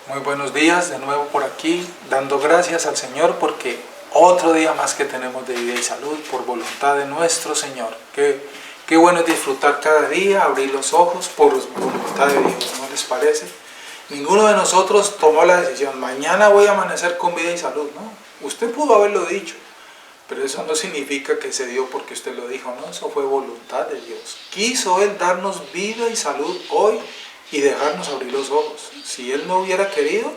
Muy buenos días de nuevo por aquí, dando gracias al Señor porque otro día más que tenemos de vida y salud por voluntad de nuestro Señor. Qué bueno es disfrutar cada día, abrir los ojos por voluntad de Dios, ¿no les parece? Ninguno de nosotros tomó la decisión, mañana voy a amanecer con vida y salud, ¿no? Usted pudo haberlo dicho, pero eso no significa que se dio porque usted lo dijo, no, eso fue voluntad de Dios. Quiso Él darnos vida y salud hoy y dejarnos abrir los ojos. Si Él no hubiera querido,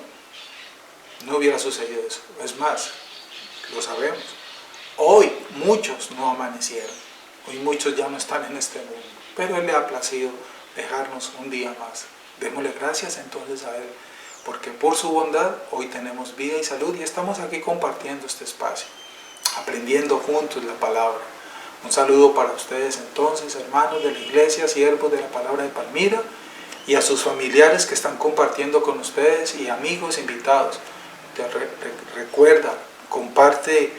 no hubiera sucedido eso. Es más, lo sabemos. Hoy muchos no amanecieron. Hoy muchos ya no están en este mundo. Pero Él le ha placido dejarnos un día más. Démosle gracias entonces a Él. Porque por su bondad hoy tenemos vida y salud y estamos aquí compartiendo este espacio. Aprendiendo juntos la palabra. Un saludo para ustedes entonces, hermanos de la iglesia, siervos de la palabra de Palmira, y a sus familiares que están compartiendo con ustedes y amigos invitados. Recuerda, comparte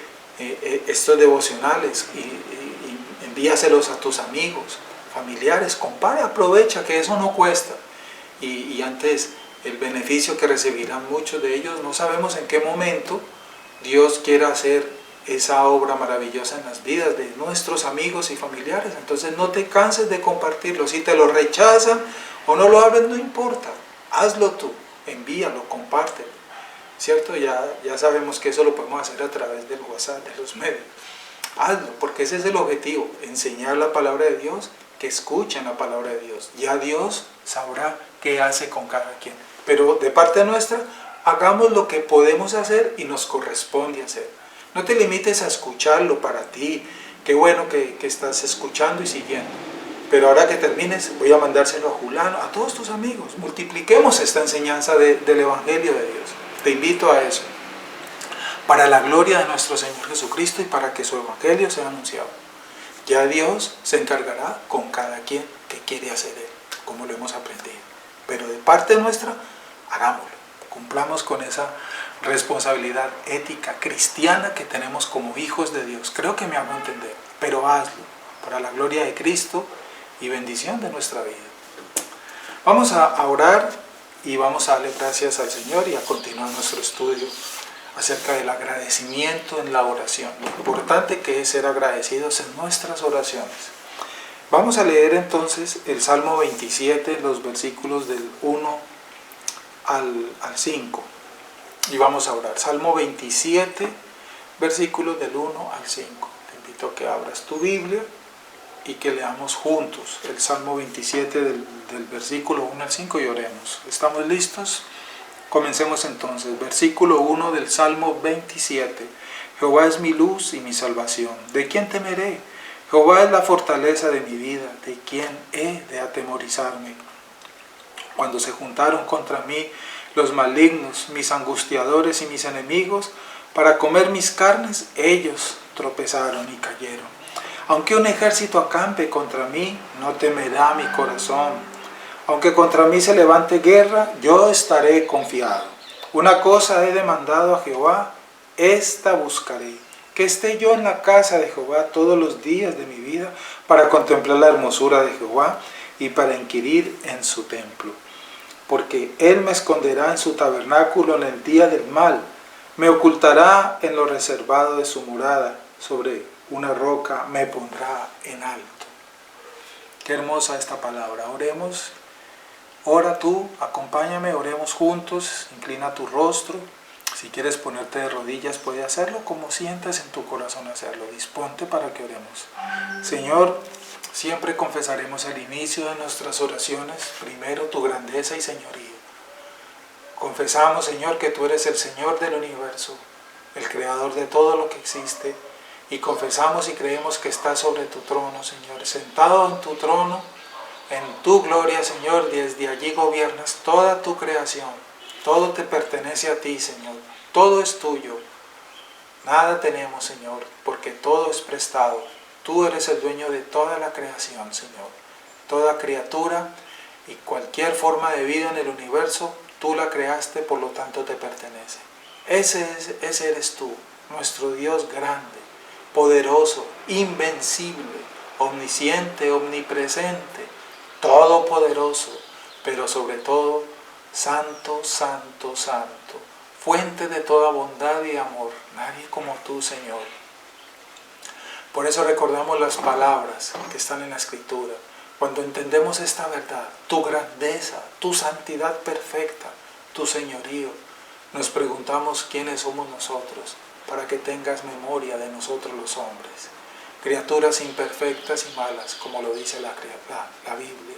estos devocionales y envíaselos a tus amigos, familiares, compara, aprovecha que eso no cuesta. Y antes el beneficio que recibirán muchos de ellos, no sabemos en qué momento Dios quiera hacer esa obra maravillosa en las vidas de nuestros amigos y familiares. Entonces no te canses de compartirlo. Si te lo rechazan o no lo abres, no importa, hazlo tú, envíalo, compártelo, ¿cierto? Ya sabemos que eso lo podemos hacer a través del WhatsApp, de los medios. Hazlo, porque ese es el objetivo, enseñar la palabra de Dios, que escuchen la palabra de Dios. Ya Dios sabrá qué hace con cada quien. Pero de parte nuestra, hagamos lo que podemos hacer y nos corresponde hacer. No te limites a escucharlo para ti. Qué bueno que estás escuchando y siguiendo. Pero ahora que termines, voy a mandárselo a Julano, a todos tus amigos. Multipliquemos esta enseñanza del Evangelio de Dios. Te invito a eso. Para la gloria de nuestro Señor Jesucristo y para que su Evangelio sea anunciado. Ya Dios se encargará con cada quien que quiere hacer Él, como lo hemos aprendido. Pero de parte nuestra, hagámoslo. Cumplamos con esa responsabilidad ética cristiana que tenemos como hijos de Dios. Creo que me hago entender, pero hazlo para la gloria de Cristo y bendición de nuestra vida. Vamos a orar y vamos a darle gracias al Señor y a continuar nuestro estudio acerca del agradecimiento en la oración. Lo importante que es ser agradecidos en nuestras oraciones. Vamos a leer entonces el Salmo 27, los versículos del 1 al 5. Y vamos a orar. Salmo 27, versículos del 1 al 5. Te invito a que abras tu Biblia y que leamos juntos el Salmo 27 del versículo 1 al 5 y oremos. ¿Estamos listos? Comencemos entonces. Versículo 1 del Salmo 27. Jehová es mi luz y mi salvación. ¿De quién temeré? Jehová es la fortaleza de mi vida. ¿De quién he de atemorizarme? Cuando se juntaron contra mí los malignos, mis angustiadores y mis enemigos, para comer mis carnes, ellos tropezaron y cayeron. Aunque un ejército acampe contra mí, no temerá mi corazón. Aunque contra mí se levante guerra, yo estaré confiado. Una cosa he demandado a Jehová, esta buscaré, que esté yo en la casa de Jehová todos los días de mi vida, para contemplar la hermosura de Jehová y para inquirir en su templo. Porque Él me esconderá en su tabernáculo en el día del mal, me ocultará en lo reservado de su morada, sobre una roca me pondrá en alto. Qué hermosa esta palabra. Oremos, ora tú, acompáñame, oremos juntos, inclina tu rostro. Si quieres ponerte de rodillas, puedes hacerlo como sientas en tu corazón hacerlo. Disponte para que oremos. Señor, siempre confesaremos al inicio de nuestras oraciones, primero tu grandeza y señorío. Confesamos, Señor, que tú eres el Señor del universo, el creador de todo lo que existe, y confesamos y creemos que estás sobre tu trono, Señor, sentado en tu trono, en tu gloria, Señor, desde allí gobiernas toda tu creación. Todo te pertenece a ti, Señor, todo es tuyo. Nada tenemos, Señor, porque todo es prestado. Tú eres el dueño de toda la creación, Señor. Toda criatura y cualquier forma de vida en el universo, tú la creaste, por lo tanto te pertenece. Ese eres tú, nuestro Dios grande, poderoso, invencible, omnisciente, omnipresente, todopoderoso, pero sobre todo Santo, santo, santo, fuente de toda bondad y amor, nadie como tú, Señor. Por eso recordamos las palabras que están en la Escritura. Cuando entendemos esta verdad, tu grandeza, tu santidad perfecta, tu señorío, nos preguntamos quiénes somos nosotros, para que tengas memoria de nosotros los hombres, criaturas imperfectas y malas, como lo dice la Biblia.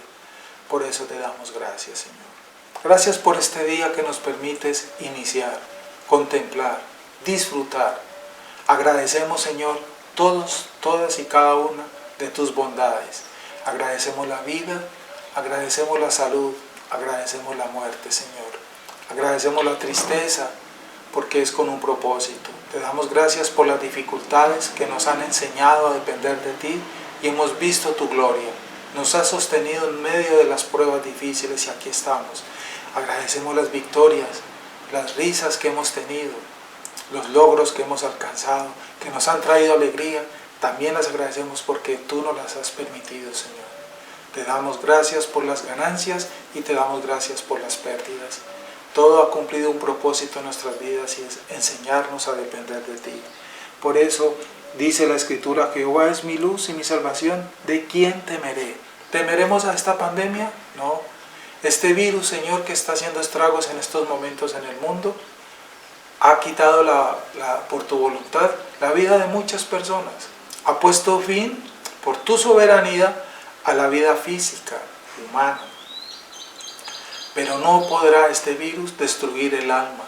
Por eso te damos gracias, Señor. Gracias por este día que nos permites iniciar, contemplar, disfrutar. Agradecemos, Señor, todas y cada una de tus bondades. Agradecemos la vida, agradecemos la salud, agradecemos la muerte, Señor. Agradecemos la tristeza, porque es con un propósito. Te damos gracias por las dificultades que nos han enseñado a depender de ti y hemos visto tu gloria. Nos has sostenido en medio de las pruebas difíciles y aquí estamos. Agradecemos las victorias, las risas que hemos tenido, los logros que hemos alcanzado, que nos han traído alegría. También las agradecemos porque tú nos las has permitido, Señor. Te damos gracias por las ganancias y te damos gracias por las pérdidas. Todo ha cumplido un propósito en nuestras vidas y es enseñarnos a depender de ti. Por eso dice la Escritura: Jehová es mi luz y mi salvación, ¿de quién temeré? ¿Temeremos a esta pandemia? No. Este virus, Señor, que está haciendo estragos en estos momentos en el mundo, ha quitado por tu voluntad la vida de muchas personas. Ha puesto fin, por tu soberanía, a la vida física, humana. Pero no podrá este virus destruir el alma,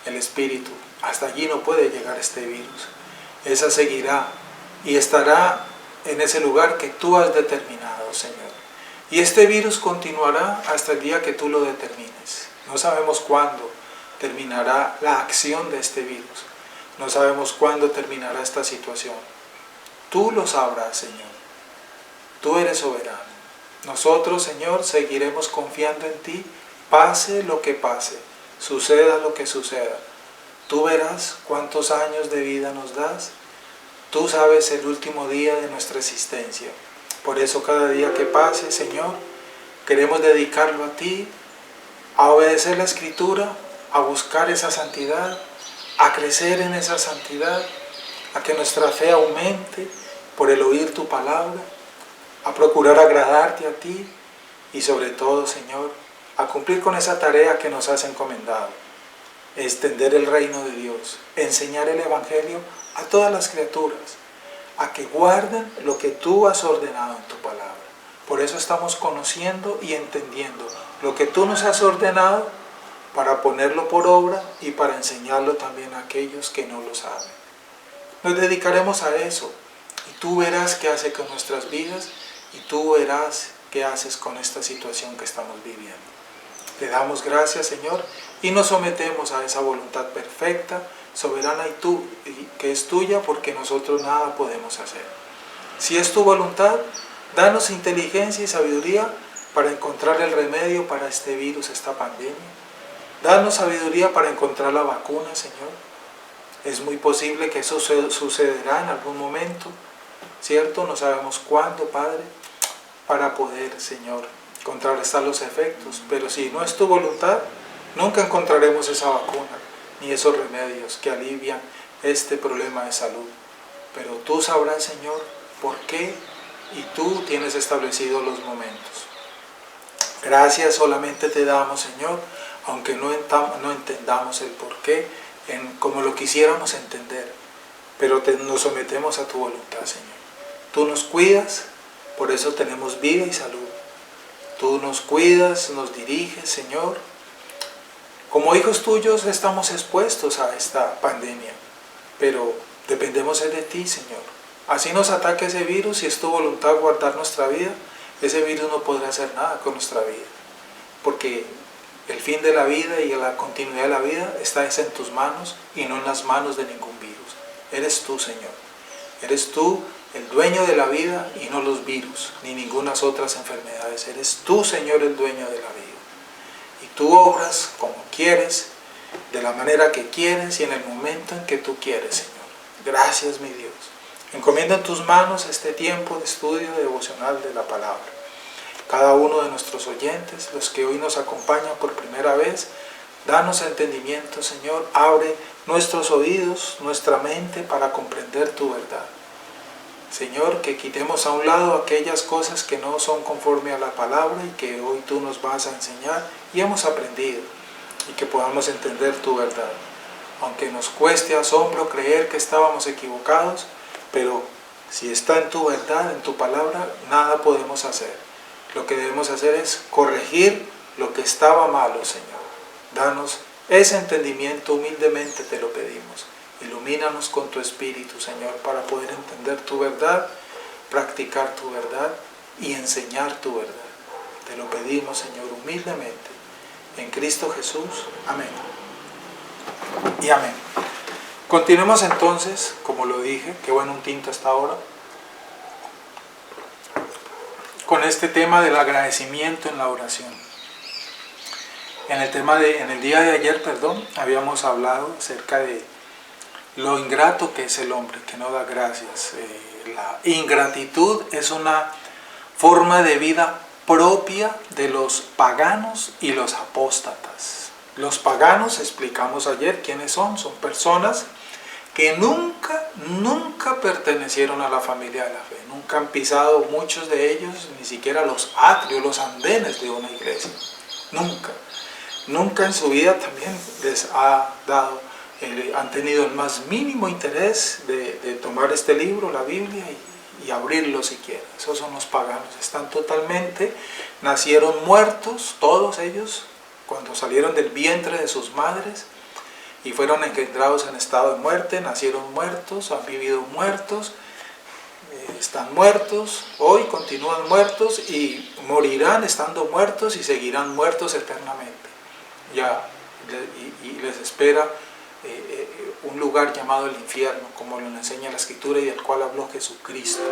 el espíritu. Hasta allí no puede llegar este virus. Esa seguirá y estará en ese lugar que tú has determinado, Señor. Y este virus continuará hasta el día que tú lo determines. No sabemos cuándo terminará la acción de este virus. No sabemos cuándo terminará esta situación. Tú lo sabrás, Señor. Tú eres soberano. Nosotros, Señor, seguiremos confiando en ti, pase lo que pase, suceda lo que suceda. Tú verás cuántos años de vida nos das. Tú sabes el último día de nuestra existencia. Por eso cada día que pase, Señor, queremos dedicarlo a ti, a obedecer la Escritura, a buscar esa santidad, a crecer en esa santidad, a que nuestra fe aumente por el oír tu palabra, a procurar agradarte a ti y sobre todo, Señor, a cumplir con esa tarea que nos has encomendado, extender el reino de Dios, enseñar el Evangelio a todas las criaturas, a que guarden lo que tú has ordenado en tu palabra. Por eso estamos conociendo y entendiendo lo que tú nos has ordenado para ponerlo por obra y para enseñarlo también a aquellos que no lo saben. Nos dedicaremos a eso y tú verás qué hace con nuestras vidas y tú verás qué haces con esta situación que estamos viviendo. Te damos gracias, Señor, y nos sometemos a esa voluntad perfecta, soberana y que es tuya, porque nosotros nada podemos hacer. Si es tu voluntad, danos inteligencia y sabiduría para encontrar el remedio para este virus, esta pandemia. Danos sabiduría para encontrar la vacuna, Señor. Es muy posible que eso sucederá en algún momento, ¿cierto? No sabemos cuándo, Padre, para poder, Señor, contrarrestar los efectos. Pero si no es tu voluntad, nunca encontraremos esa vacuna ni esos remedios que alivian este problema de salud. Pero tú sabrás, Señor, por qué y tú tienes establecido los momentos. Gracias solamente te damos, Señor, aunque no entendamos el por qué como lo quisiéramos entender, pero nos sometemos a tu voluntad, Señor. Tú nos cuidas, por eso tenemos vida y salud. Tú nos cuidas, nos diriges, Señor. Como hijos tuyos estamos expuestos a esta pandemia, pero dependemos de ti, Señor. Así nos ataque ese virus, si es tu voluntad guardar nuestra vida, ese virus no podrá hacer nada con nuestra vida, porque el fin de la vida y la continuidad de la vida está en tus manos y no en las manos de ningún virus. Eres tú, Señor. Eres tú el dueño de la vida y no los virus, ni ninguna otras enfermedades. Eres tú, Señor, el dueño de la vida. Y tú obras como quieres, de la manera que quieres y en el momento en que tú quieres, Señor. Gracias, mi Dios. Encomienda en tus manos este tiempo de estudio devocional de la palabra. cada uno de nuestros oyentes, los que hoy nos acompañan por primera vez. Danos entendimiento, Señor, abre nuestros oídos, nuestra mente para comprender tu verdad. Señor, que quitemos a un lado aquellas cosas que no son conforme a la palabra y que hoy tú nos vas a enseñar y hemos aprendido, y que podamos entender tu verdad. Aunque nos cueste asombro creer que estábamos equivocados, pero si está en tu verdad, en tu palabra, nada podemos hacer. Lo que debemos hacer es corregir lo que estaba malo, Señor. Danos ese entendimiento, humildemente te lo pedimos. Ilumínanos con tu Espíritu, Señor, para poder entender tu verdad, practicar tu verdad y enseñar tu verdad. Te lo pedimos, Señor, humildemente. En Cristo Jesús. Amén. Y amén. Continuemos entonces, como lo dije, qué bueno un tinto hasta ahora, con este tema del agradecimiento en la oración. En el día de ayer, habíamos hablado acerca de lo ingrato que es el hombre, que no da gracias. La ingratitud es una forma de vida propia de los paganos y los apóstatas. Los paganos, explicamos ayer quiénes son personas que nunca pertenecieron a la familia de la fe, nunca han pisado, muchos de ellos, ni siquiera los atrios, los andenes de una iglesia, nunca en su vida también les han tenido el más mínimo interés de tomar este libro, la Biblia, y abrirlo siquiera. Esos son los paganos, están totalmente, nacieron muertos, todos ellos, cuando salieron del vientre de sus madres, y fueron engendrados en estado de muerte, nacieron muertos, han vivido muertos, están muertos, hoy continúan muertos y morirán estando muertos y seguirán muertos eternamente. Y les espera un lugar llamado el infierno, como lo enseña la Escritura y del cual habló Jesucristo.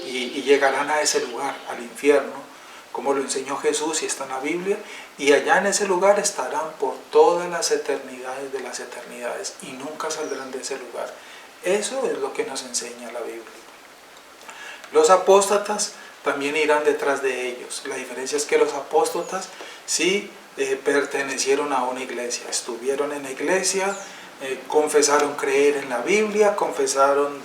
Y llegarán a ese lugar, al infierno, como lo enseñó Jesús y está en la Biblia, y allá en ese lugar estarán por todas las eternidades de las eternidades y nunca saldrán de ese lugar. Eso es lo que nos enseña la Biblia. Los apóstatas también irán detrás de ellos. La diferencia es que los apóstatas sí pertenecieron a una iglesia, estuvieron en la iglesia, confesaron creer en la Biblia,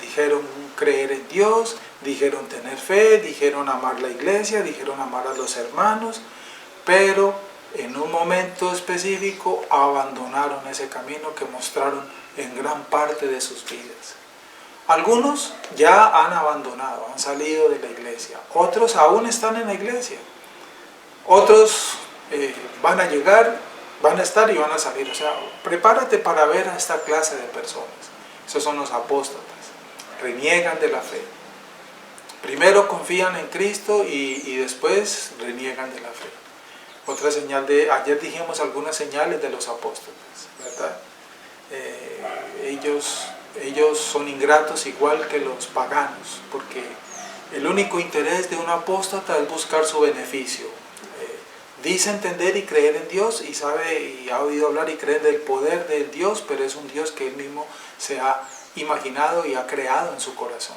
dijeron creer en Dios, dijeron tener fe, dijeron amar la iglesia, dijeron amar a los hermanos, pero en un momento específico abandonaron ese camino que mostraron en gran parte de sus vidas. Algunos ya han abandonado, han salido de la iglesia, otros aún están en la iglesia, otros van a llegar, van a estar y van a salir. O sea, prepárate para ver a esta clase de personas. Esos son los apóstatas, reniegan de la fe. Primero confían en Cristo y después reniegan de la fe. Otra señal ayer dijimos algunas señales de los apóstatas, ¿verdad? Ellos son ingratos igual que los paganos, porque el único interés de un apóstata es buscar su beneficio. Dice entender y creer en Dios y sabe y ha oído hablar y cree del poder del Dios, pero es un Dios que él mismo se ha imaginado y ha creado en su corazón.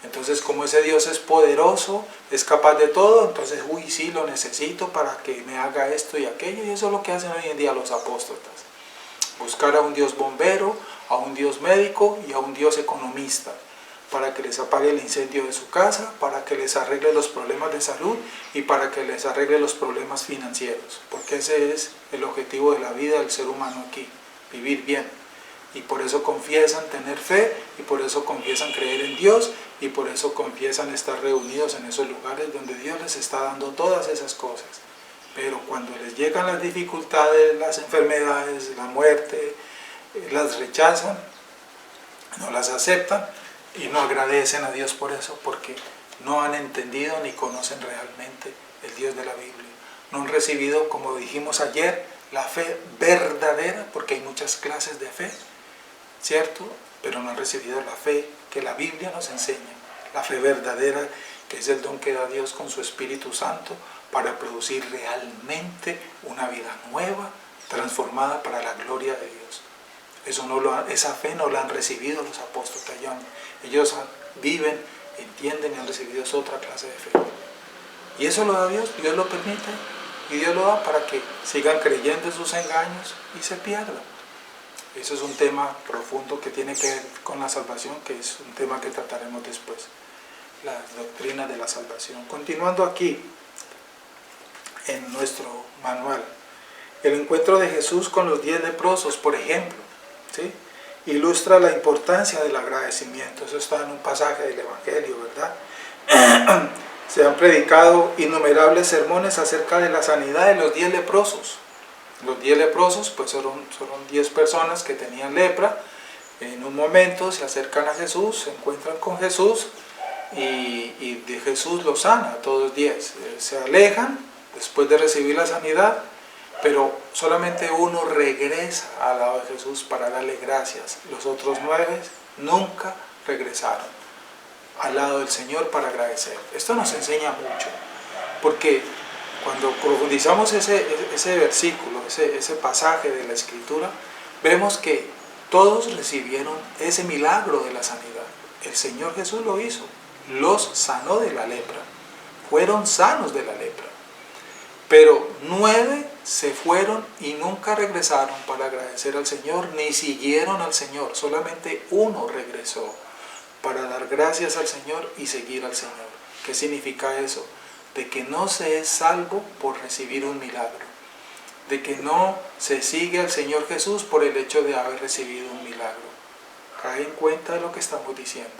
Entonces, como ese Dios es poderoso, es capaz de todo, entonces, sí, lo necesito para que me haga esto y aquello, y eso es lo que hacen hoy en día los apóstatas. Buscar a un Dios bombero, a un Dios médico y a un Dios economista, para que les apague el incendio de su casa, para que les arregle los problemas de salud y para que les arregle los problemas financieros, porque ese es el objetivo de la vida del ser humano aquí, vivir bien. Y por eso confiesan tener fe, y por eso confiesan creer en Dios, y por eso confiesan estar reunidos en esos lugares donde Dios les está dando todas esas cosas. Pero cuando les llegan las dificultades, las enfermedades, la muerte, las rechazan, no las aceptan y no agradecen a Dios por eso, porque no han entendido ni conocen realmente el Dios de la Biblia. No han recibido, como dijimos ayer, la fe verdadera, porque hay muchas clases de fe, ¿cierto? Pero no han recibido la fe que la Biblia nos enseña, la fe verdadera, que es el don que da Dios con su Espíritu Santo para producir realmente una vida nueva, transformada para la gloria de Dios. Esa fe no la han recibido los apóstoles. Ellos viven, entienden y han recibido otra clase de fe. Y eso lo da Dios, Dios lo permite y Dios lo da para que sigan creyendo en sus engaños y se pierdan. Eso es un tema profundo que tiene que ver con la salvación, que es un tema que trataremos después, las doctrinas de la salvación. Continuando aquí en nuestro manual, el encuentro de Jesús con los 10 leprosos, por ejemplo, ¿sí?, ilustra la importancia del agradecimiento. Eso está en un pasaje del Evangelio, ¿verdad? Se han predicado innumerables sermones acerca de la sanidad de los 10 leprosos. Los 10 leprosos pues fueron 10 personas que tenían lepra. En un momento se acercan a Jesús, se encuentran con Jesús y de Jesús los sana a todos 10. Se alejan después de recibir la sanidad, pero solamente uno regresa al lado de Jesús para darle gracias. Los otros 9 nunca regresaron al lado del Señor para agradecer. Esto nos enseña mucho, porque cuando profundizamos ese versículo, ese pasaje de la Escritura, vemos que todos recibieron ese milagro de la sanidad. El Señor Jesús lo hizo, los sanó de la lepra, fueron sanos de la lepra. Pero 9 se fueron y nunca regresaron para agradecer al Señor, ni siguieron al Señor. Solamente uno regresó para dar gracias al Señor y seguir al Señor. ¿Qué significa eso? De que no se es salvo por recibir un milagro, de que no se sigue al Señor Jesús por el hecho de haber recibido un milagro. Cae en cuenta de lo que estamos diciendo.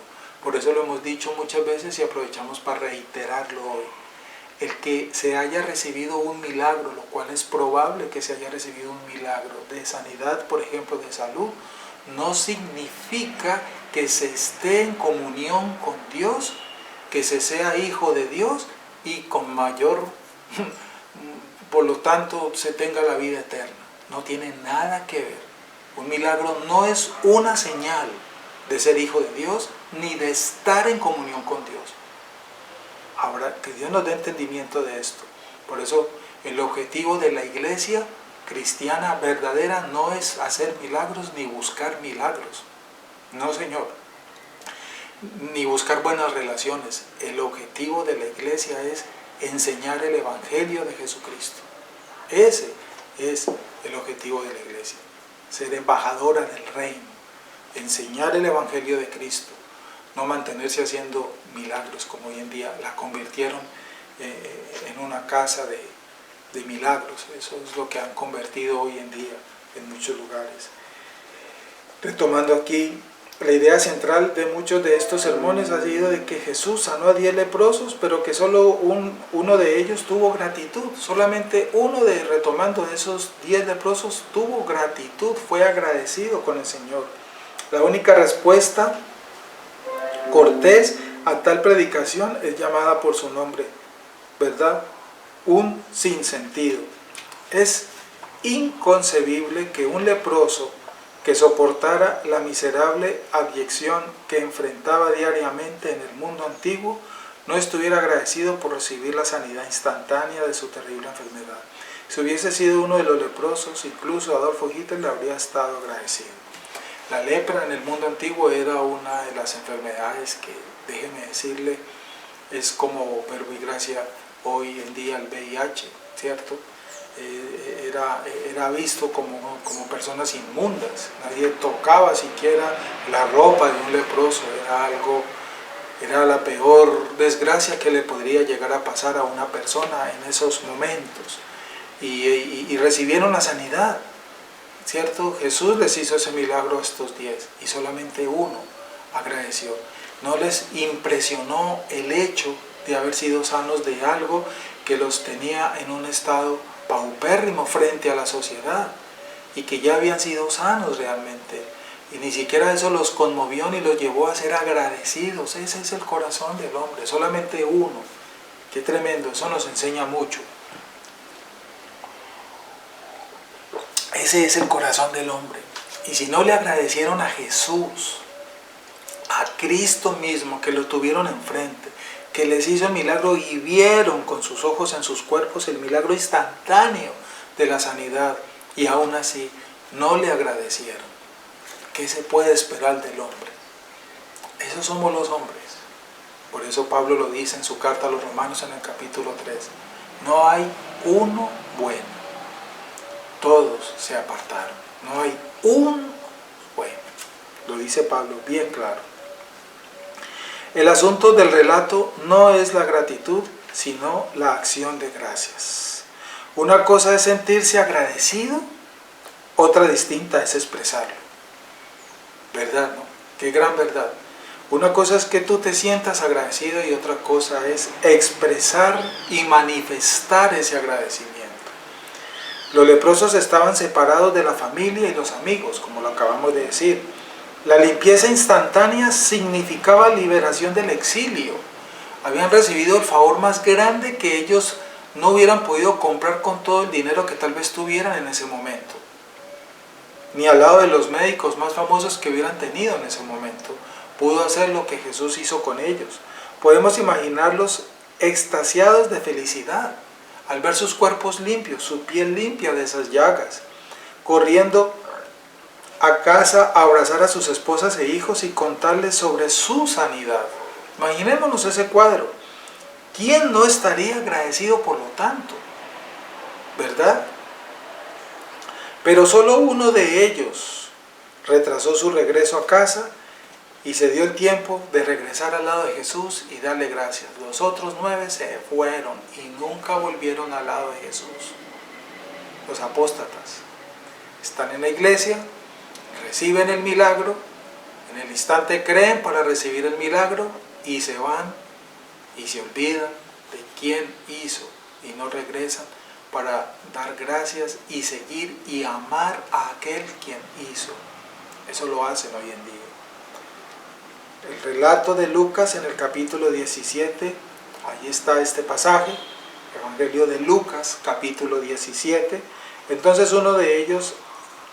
Por eso lo hemos dicho muchas veces y aprovechamos para reiterarlo hoy. El que se haya recibido un milagro, lo cual es probable que se haya recibido un milagro de sanidad, por ejemplo, de salud, no significa que se esté en comunión con Dios, que se sea hijo de Dios y con mayor, por lo tanto, se tenga la vida eterna. No tiene nada que ver. Un milagro no es una señal de ser hijo de Dios ni de estar en comunión con Dios. Ahora, que Dios nos dé entendimiento de esto. Por eso, el objetivo de la iglesia cristiana verdadera no es hacer milagros ni buscar milagros. No, Señor. Ni buscar buenas relaciones. El objetivo de la iglesia es enseñar el Evangelio de Jesucristo. Ese es el objetivo de la iglesia. Ser embajadora del reino. Enseñar el Evangelio de Cristo. No mantenerse haciendo milagros como hoy en día la convirtieron en una casa de milagros. Eso es lo que han convertido hoy en día en muchos lugares. Retomando aquí, la idea central de muchos de estos sermones ha sido de que Jesús sanó a 10 leprosos, pero que solo uno de ellos tuvo gratitud. Solamente uno retomando de esos 10 leprosos tuvo gratitud, fue agradecido con el Señor. La única respuesta cortés a tal predicación es llamada por su nombre, ¿verdad? Un sinsentido. Es inconcebible que un leproso que soportara la miserable abyección que enfrentaba diariamente en el mundo antiguo no estuviera agradecido por recibir la sanidad instantánea de su terrible enfermedad. Si hubiese sido uno de los leprosos, incluso Adolfo Hitler le habría estado agradecido. La lepra en el mundo antiguo era una de las enfermedades que, déjeme decirle, es como verbo y gracia hoy en día el VIH, ¿cierto? Era visto como personas inmundas. Nadie tocaba siquiera la ropa de un leproso. Era la peor desgracia que le podría llegar a pasar a una persona en esos momentos. Y recibieron la sanidad, ¿cierto? Jesús les hizo ese milagro a estos 10 y solamente uno agradeció. No les impresionó el hecho de haber sido sanos de algo que los tenía en un estado paupérrimo frente a la sociedad y que ya habían sido sanos realmente. Y ni siquiera eso los conmovió ni los llevó a ser agradecidos. Ese es el corazón del hombre, solamente uno. Qué tremendo, eso nos enseña mucho. Ese es el corazón del hombre. Y si no le agradecieron a Jesús, a Cristo mismo, que lo tuvieron enfrente, que les hizo el milagro y vieron con sus ojos en sus cuerpos el milagro instantáneo de la sanidad, y aún así no le agradecieron, ¿qué se puede esperar del hombre? Esos somos los hombres. Por eso Pablo lo dice en su carta a los Romanos en el capítulo 3. No hay uno bueno. Todos se apartaron. No hay un bueno. Lo dice Pablo bien claro. El asunto del relato no es la gratitud, sino la acción de gracias. Una cosa es sentirse agradecido, otra distinta es expresarlo. ¿Verdad, no? Qué gran verdad. Una cosa es que tú te sientas agradecido y otra cosa es expresar y manifestar ese agradecimiento. Los leprosos estaban separados de la familia y los amigos, como lo acabamos de decir. La limpieza instantánea significaba liberación del exilio. Habían recibido el favor más grande que ellos no hubieran podido comprar con todo el dinero que tal vez tuvieran en ese momento. Ni al lado de los médicos más famosos que hubieran tenido en ese momento, pudo hacer lo que Jesús hizo con ellos. Podemos imaginarlos extasiados de felicidad al ver sus cuerpos limpios, su piel limpia de esas llagas, corriendo a casa a abrazar a sus esposas e hijos y contarles sobre su sanidad. Imaginémonos ese cuadro. ¿Quién no estaría agradecido por lo tanto? ¿Verdad? Pero solo uno de ellos retrasó su regreso a casa y se dio el tiempo de regresar al lado de Jesús y darle gracias. Los otros 9 se fueron y nunca volvieron al lado de Jesús. Los apóstatas están en la iglesia, reciben el milagro, en el instante creen para recibir el milagro y se van y se olvidan de quién hizo y no regresan para dar gracias y seguir y amar a aquel quien hizo. Eso lo hacen hoy en día. El relato de Lucas en el capítulo 17, ahí está este pasaje, Evangelio de Lucas, capítulo 17. Entonces uno de ellos,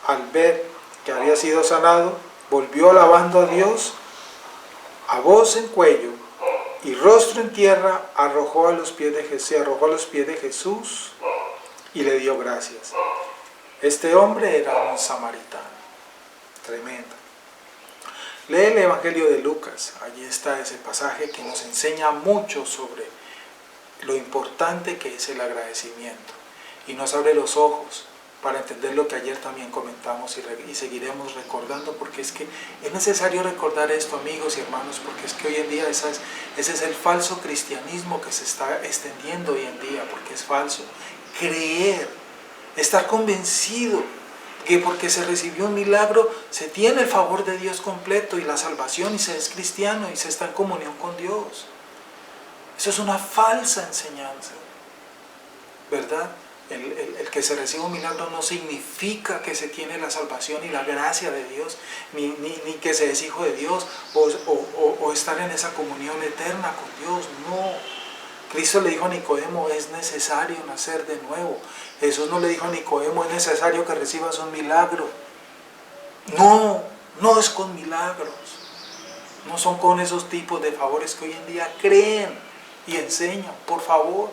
al ver que había sido sanado, volvió alabando a Dios a voz en cuello y rostro en tierra, se arrojó a los pies de Jesús y le dio gracias. Este hombre era un samaritano. Tremendo. Lee el Evangelio de Lucas, allí está ese pasaje que nos enseña mucho sobre lo importante que es el agradecimiento y nos abre los ojos para entender lo que ayer también comentamos y seguiremos recordando, porque es que es necesario recordar esto, amigos y hermanos, porque es que hoy en día ese es el falso cristianismo que se está extendiendo hoy en día, porque es falso. Creer, estar convencido que porque se recibió un milagro se tiene el favor de Dios completo y la salvación y se es cristiano y se está en comunión con Dios. Eso es una falsa enseñanza, ¿verdad? El que se recibe un milagro no significa que se tiene la salvación y la gracia de Dios, ni que se es hijo de Dios o estar en esa comunión eterna con Dios. No. Cristo le dijo a Nicodemo, es necesario nacer de nuevo. Jesús no le dijo a Nicodemo, es necesario que recibas un milagro. No, no es con milagros. No son con esos tipos de favores que hoy en día creen y enseñan. Por favor,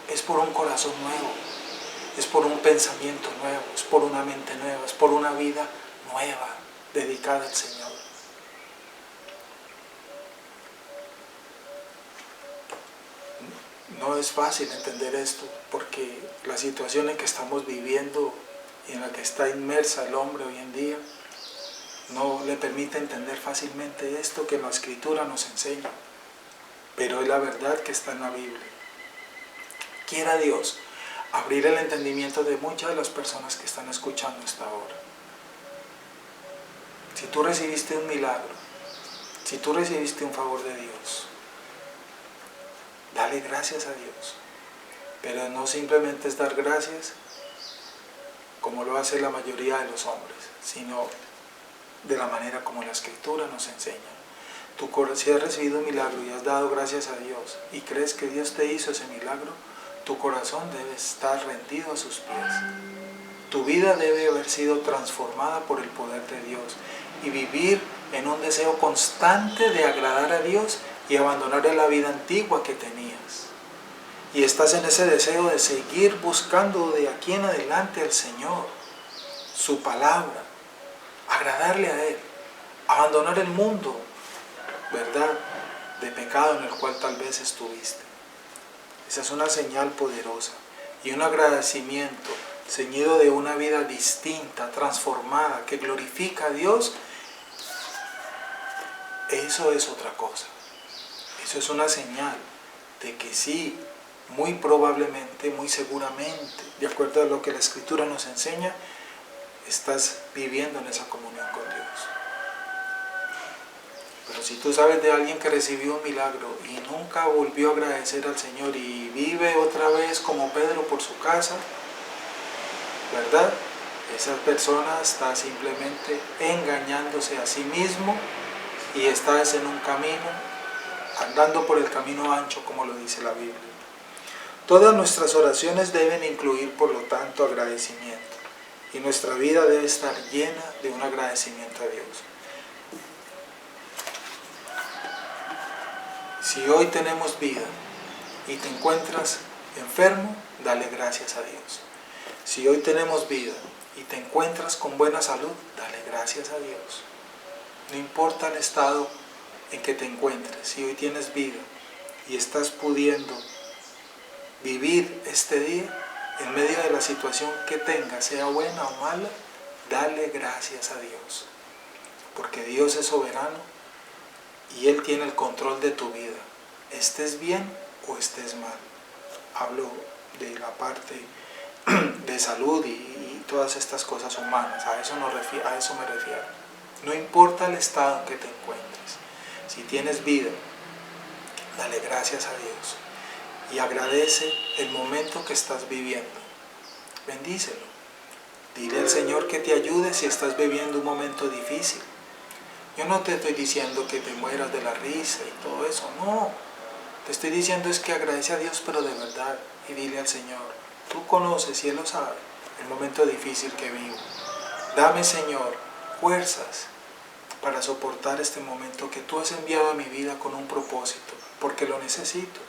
es por un corazón nuevo, es por un pensamiento nuevo, es por una mente nueva, es por una vida nueva, dedicada al Señor. No es fácil entender esto, porque la situación en que estamos viviendo y en la que está inmersa el hombre hoy en día no le permite entender fácilmente esto que la Escritura nos enseña, pero es la verdad que está en la Biblia. Quiera Dios abrir el entendimiento de muchas de las personas que están escuchando esta hora. Si tú recibiste un milagro, si tú recibiste un favor de Dios, dale gracias a Dios, pero no simplemente es dar gracias como lo hace la mayoría de los hombres, sino de la manera como la Escritura nos enseña. Si has recibido un milagro y has dado gracias a Dios y crees que Dios te hizo ese milagro, tu corazón debe estar rendido a sus pies. Tu vida debe haber sido transformada por el poder de Dios y vivir en un deseo constante de agradar a Dios y abandonar la vida antigua que tenías. Y estás en ese deseo de seguir buscando de aquí en adelante al Señor, su palabra, agradarle a Él, abandonar el mundo, ¿verdad? de pecado en el cual tal vez estuviste. Esa es una señal poderosa y un agradecimiento ceñido de una vida distinta, transformada, que glorifica a Dios. Eso es otra cosa. Eso es una señal de que sí, muy probablemente, muy seguramente, de acuerdo a lo que la Escritura nos enseña, estás viviendo en esa comunión con Dios. Pero si tú sabes de alguien que recibió un milagro y nunca volvió a agradecer al Señor y vive otra vez como Pedro por su casa, ¿verdad? Esa persona está simplemente engañándose a sí mismo y está en un camino, andando por el camino ancho, como lo dice la Biblia. Todas nuestras oraciones deben incluir, por lo tanto, agradecimiento. Y nuestra vida debe estar llena de un agradecimiento a Dios. Si hoy tenemos vida y te encuentras enfermo, dale gracias a Dios. Si hoy tenemos vida y te encuentras con buena salud, dale gracias a Dios. No importa el estado en que te encuentres, si hoy tienes vida y estás pudiendo vivir este día, en medio de la situación que tengas, sea buena o mala, dale gracias a Dios. Porque Dios es soberano y Él tiene el control de tu vida. Estés bien o estés mal. Hablo de la parte de salud y todas estas cosas humanas. A eso me refiero. No importa el estado en que te encuentres. Si tienes vida, dale gracias a Dios. Y agradece el momento que estás viviendo. Bendícelo. Dile al Señor que te ayude si estás viviendo un momento difícil. Yo no te estoy diciendo que te mueras de la risa y todo eso, no. Te estoy diciendo es que agradece a Dios, pero de verdad. Y dile al Señor, tú conoces y Él lo sabe, el momento difícil que vivo. Dame, Señor, fuerzas para soportar este momento que tú has enviado a mi vida con un propósito, porque lo necesito.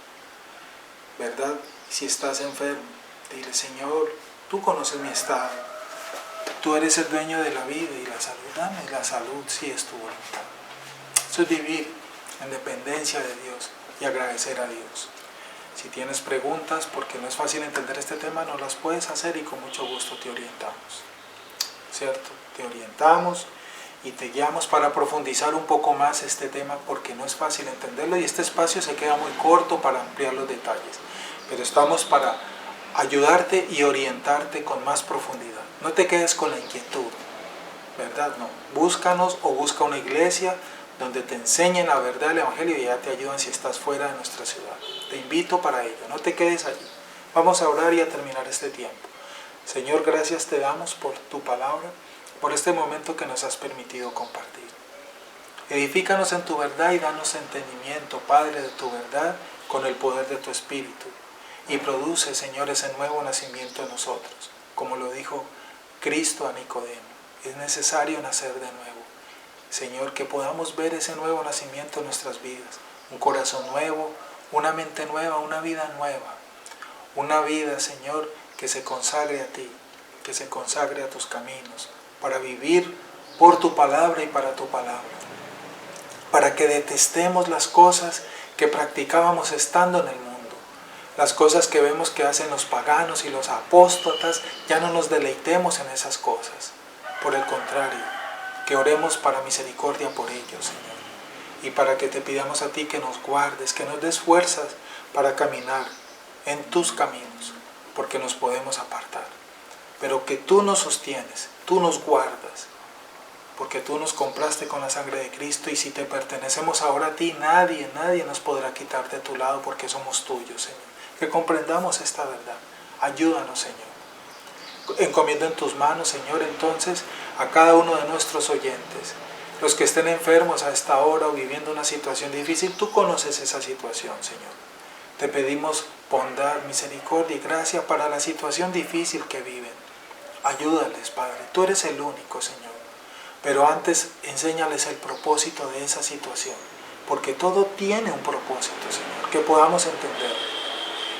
¿Verdad? Si estás enfermo, dile, Señor, tú conoces mi estado, tú eres el dueño de la vida y la salud, dame la salud si es tu voluntad. Eso es vivir en dependencia de Dios y agradecer a Dios. Si tienes preguntas, porque no es fácil entender este tema, nos las puedes hacer y con mucho gusto te orientamos, ¿cierto? Te orientamos y te guiamos para profundizar un poco más este tema, porque no es fácil entenderlo y este espacio se queda muy corto para ampliar los detalles, pero estamos para ayudarte y orientarte con más profundidad. No te quedes con la inquietud, ¿verdad? No, búscanos o busca una iglesia donde te enseñen la verdad del Evangelio y ya te ayudan si estás fuera de nuestra ciudad. Te invito para ello, no te quedes allí. Vamos a orar y a terminar este tiempo. Señor, gracias te damos por tu palabra, por este momento que nos has permitido compartir. Edifícanos en tu verdad y danos entendimiento, Padre, de tu verdad con el poder de tu Espíritu. Y produce, Señor, ese nuevo nacimiento en nosotros, como lo dijo Cristo a Nicodemo. Es necesario nacer de nuevo. Señor, que podamos ver ese nuevo nacimiento en nuestras vidas. Un corazón nuevo, una mente nueva, una vida nueva. Una vida, Señor, que se consagre a ti, que se consagre a tus caminos, para vivir por tu palabra y para tu palabra. Para que detestemos las cosas que practicábamos estando en el mundo. Las cosas que vemos que hacen los paganos y los apóstatas, ya no nos deleitemos en esas cosas. Por el contrario, que oremos para misericordia por ellos, Señor. Y para que te pidamos a ti que nos guardes, que nos des fuerzas para caminar en tus caminos, porque nos podemos apartar. Pero que tú nos sostienes, tú nos guardas, porque tú nos compraste con la sangre de Cristo y si te pertenecemos ahora a ti, nadie nos podrá quitar de tu lado porque somos tuyos, Señor. Que comprendamos esta verdad. Ayúdanos, Señor. Encomiendo en tus manos, Señor, entonces a cada uno de nuestros oyentes, los que estén enfermos a esta hora o viviendo una situación difícil, tú conoces esa situación, Señor. Te pedimos bondad, misericordia y gracia para la situación difícil que viven. Ayúdales, Padre, tú eres el único, Señor. Pero antes, enséñales el propósito de esa situación, porque todo tiene un propósito, Señor, que podamos entender.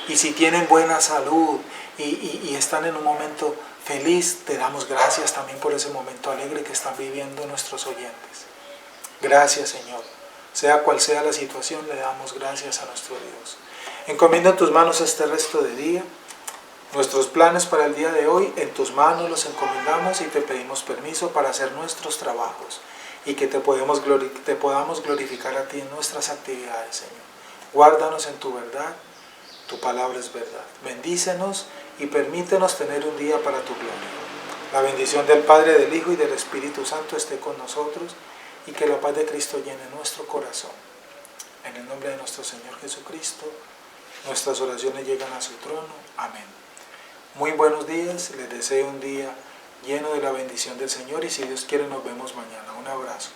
Y si tienen buena salud y están en un momento feliz, te damos gracias también por ese momento alegre que están viviendo nuestros oyentes. Gracias, Señor, Sea cual sea la situación, le damos gracias a nuestro Dios. Encomiendo en tus manos este resto de día. Nuestros planes para el día de hoy, en tus manos los encomendamos y te pedimos permiso para hacer nuestros trabajos y que te podamos glorificar a ti en nuestras actividades, Señor. Guárdanos en tu verdad, tu palabra es verdad. Bendícenos y permítenos tener un día para tu gloria. La bendición del Padre, del Hijo y del Espíritu Santo esté con nosotros y que la paz de Cristo llene nuestro corazón. En el nombre de nuestro Señor Jesucristo, nuestras oraciones llegan a su trono. Amén. Muy buenos días, les deseo un día lleno de la bendición del Señor y si Dios quiere nos vemos mañana. Un abrazo.